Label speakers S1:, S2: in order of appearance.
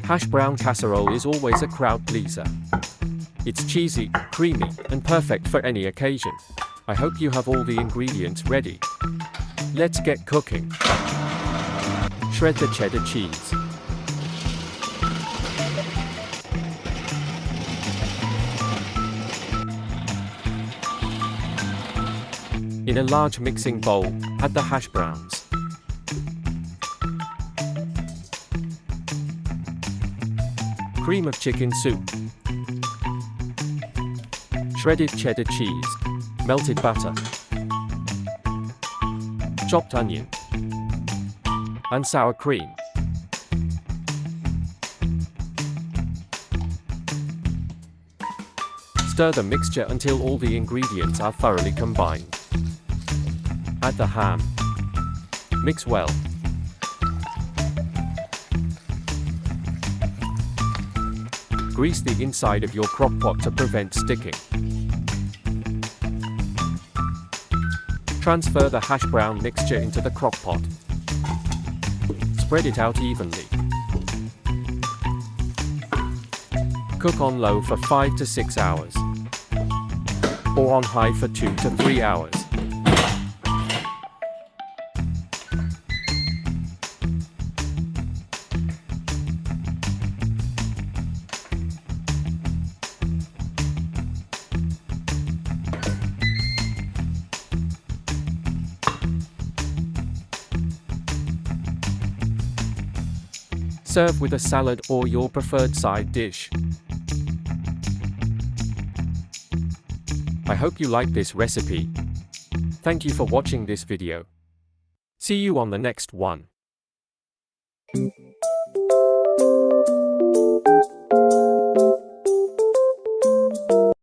S1: Hashbrown casserole is always a crowd pleaser. It's cheesy, creamy, and perfect for any occasion. I hope you have all the ingredients ready. Let's get cooking. Shred the cheddar cheese. In a large mixing bowl, add the hash browns. Cream of chicken soup. Shredded cheddar cheese. Melted butter. Chopped onion. And sour cream. Stir the mixture until all the ingredients are thoroughly combined. Add the ham. Mix well. Grease the inside of your crock pot to prevent sticking. Transfer the hash brown mixture into the crock pot. Spread it out evenly. Cook on low for 5 to 6 hours. Or on high for 2 to 3 hours. Serve with a salad or your preferred side dish. I hope you like this recipe. Thank you for watching this video. See you on the next one.